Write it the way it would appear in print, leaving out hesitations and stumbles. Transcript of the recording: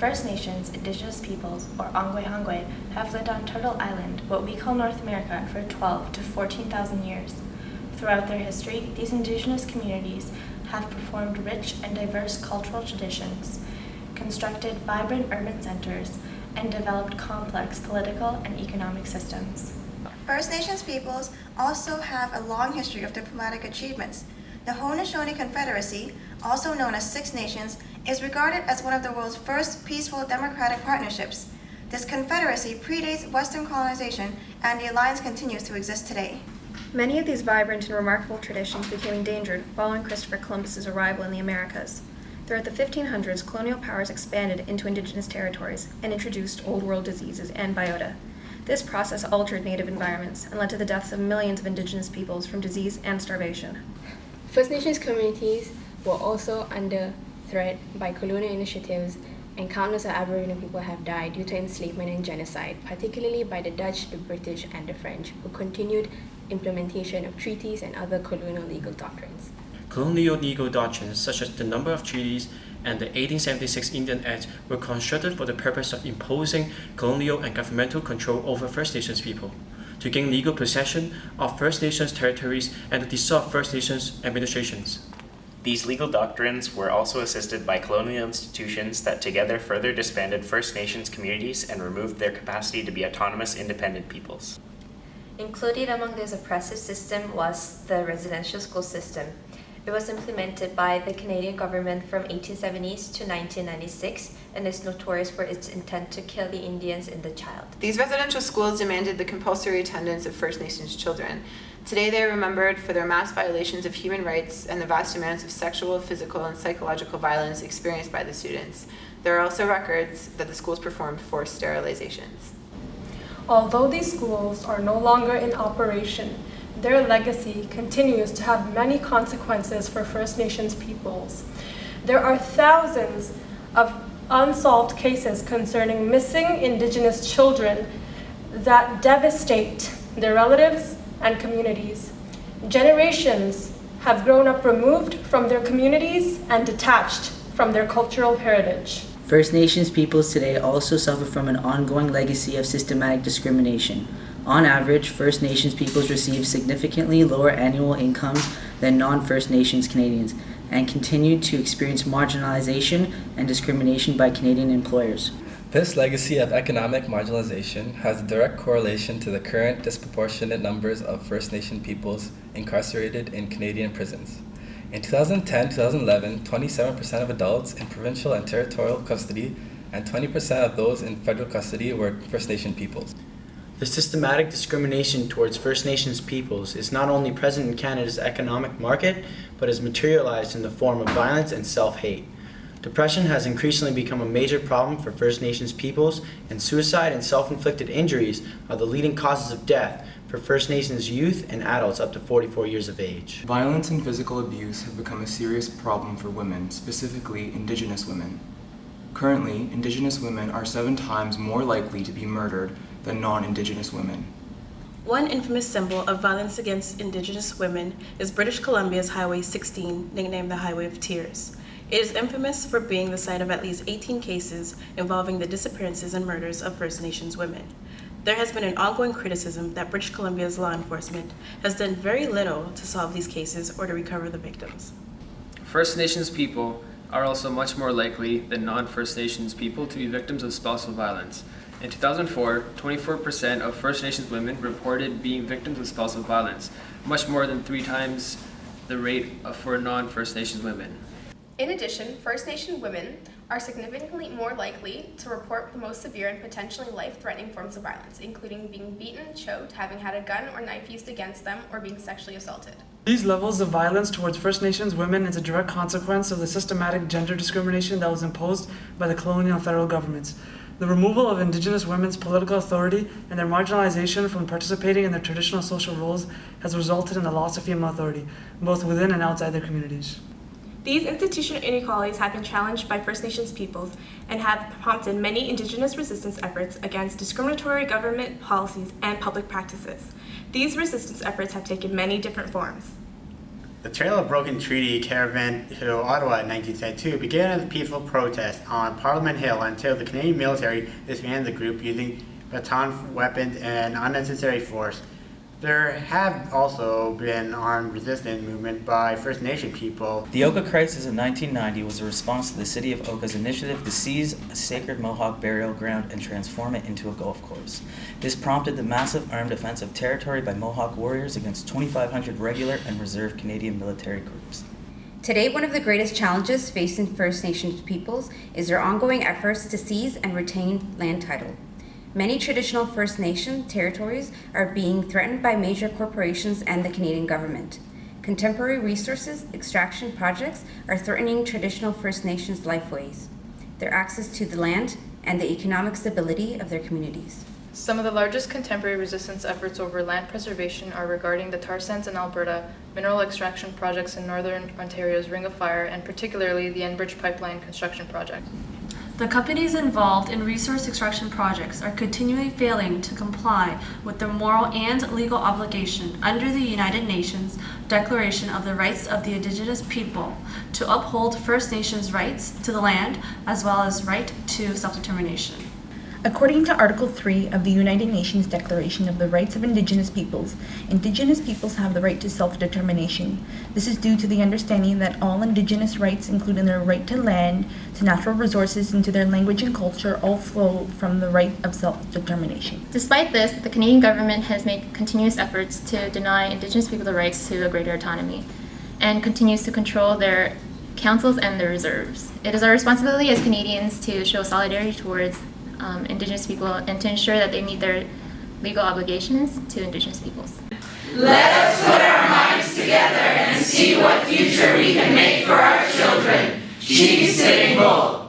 First Nations, Indigenous peoples, or Ongwe, have lived on Turtle Island, what we call North America, for 12 to 14,000 years. Throughout their history, these Indigenous communities have performed rich and diverse cultural traditions, constructed vibrant urban centers, and developed complex political and economic systems. First Nations peoples also have a long history of diplomatic achievements. The Haudenosaunee Confederacy, also known as Six Nations, is regarded as one of the world's first peaceful democratic partnerships. This confederacy predates Western colonization, and the alliance continues to exist today. Many of these vibrant and remarkable traditions became endangered following Christopher Columbus's arrival in the Americas. Throughout the 1500s, colonial powers expanded into indigenous territories and introduced Old World diseases and biota. This process altered native environments and led to the deaths of millions of indigenous peoples from disease and starvation. First Nations communities were also under threat by colonial initiatives, and countless of Aboriginal people have died due to enslavement and genocide, particularly by the Dutch, the British, and the French, who continued implementation of treaties and other colonial legal doctrines. Colonial legal doctrines such as the number of treaties and the 1876 Indian Act were constructed for the purpose of imposing colonial and governmental control over First Nations people, to gain legal possession of First Nations territories and to dissolve First Nations administrations. These legal doctrines were also assisted by colonial institutions that together further disbanded First Nations communities and removed their capacity to be autonomous, independent peoples. Included among this oppressive system was the residential school system. It was implemented by the Canadian government from 1870s to 1996 and is notorious for its intent to kill the Indians in the child. These residential schools demanded the compulsory attendance of First Nations children. Today they are remembered for their mass violations of human rights and the vast amounts of sexual, physical, and psychological violence experienced by the students. There are also records that the schools performed forced sterilizations. Although these schools are no longer in operation, their legacy continues to have many consequences for First Nations peoples. There are thousands of unsolved cases concerning missing Indigenous children that devastate their relatives and communities. Generations have grown up removed from their communities and detached from their cultural heritage. First Nations peoples today also suffer from an ongoing legacy of systematic discrimination. On average, First Nations peoples receive significantly lower annual incomes than non-First Nations Canadians and continue to experience marginalization and discrimination by Canadian employers. This legacy of economic marginalization has a direct correlation to the current disproportionate numbers of First Nation peoples incarcerated in Canadian prisons. In 2010-2011, 27% of adults in provincial and territorial custody and 20% of those in federal custody were First Nation peoples. The systematic discrimination towards First Nations peoples is not only present in Canada's economic market, but is materialized in the form of violence and self-hate. Depression has increasingly become a major problem for First Nations peoples, and suicide and self-inflicted injuries are the leading causes of death for First Nations youth and adults up to 44 years of age. Violence and physical abuse have become a serious problem for women, specifically Indigenous women. Currently, Indigenous women are 7 times more likely to be murdered than non-Indigenous women. One infamous symbol of violence against Indigenous women is British Columbia's Highway 16, nicknamed the Highway of Tears. It is infamous for being the site of at least 18 cases involving the disappearances and murders of First Nations women. There has been an ongoing criticism that British Columbia's law enforcement has done very little to solve these cases or to recover the victims. First Nations people are also much more likely than non-First Nations people to be victims of spousal violence. In 2004, 24% of First Nations women reported being victims of spousal violence, much more than 3 times the rate for non-First Nations women. In addition, First Nation women are significantly more likely to report the most severe and potentially life-threatening forms of violence, including being beaten, choked, having had a gun or knife used against them, or being sexually assaulted. These levels of violence towards First Nations women is a direct consequence of the systematic gender discrimination that was imposed by the colonial and federal governments. The removal of Indigenous women's political authority and their marginalization from participating in their traditional social roles has resulted in the loss of female authority, both within and outside their communities. These institutional inequalities have been challenged by First Nations peoples and have prompted many Indigenous resistance efforts against discriminatory government policies and public practices. These resistance efforts have taken many different forms. The Trail of Broken Treaty caravan to Ottawa in 1972 began as a peaceful protest on Parliament Hill until the Canadian military disbanded the group using baton weapons and unnecessary force. There have also been armed resistance movement by First Nation people. The Oka crisis in 1990 was a response to the city of Oka's initiative to seize a sacred Mohawk burial ground and transform it into a golf course. This prompted the massive armed defense of territory by Mohawk warriors against 2,500 regular and reserve Canadian military groups. Today, one of the greatest challenges facing First Nations peoples is their ongoing efforts to seize and retain land title. Many traditional First Nation territories are being threatened by major corporations and the Canadian government. Contemporary resources extraction projects are threatening traditional First Nations lifeways, their access to the land, and the economic stability of their communities. Some of the largest contemporary resistance efforts over land preservation are regarding the tar sands in Alberta, mineral extraction projects in Northern Ontario's Ring of Fire, and particularly the Enbridge Pipeline construction project. The companies involved in resource extraction projects are continually failing to comply with their moral and legal obligation under the United Nations Declaration of the Rights of the Indigenous People to uphold First Nations rights to the land as well as right to self-determination. According to Article 3 of the United Nations Declaration of the Rights of Indigenous Peoples have the right to self-determination. This is due to the understanding that all Indigenous rights, including their right to land, to natural resources, and to their language and culture, all flow from the right of self-determination. Despite this, the Canadian government has made continuous efforts to deny Indigenous people the rights to a greater autonomy and continues to control their councils and their reserves. It is our responsibility as Canadians to show solidarity towards Indigenous people and to ensure that they meet their legal obligations to Indigenous peoples. Let us put our minds together and see what future we can make for our children. Chief Sitting Bull.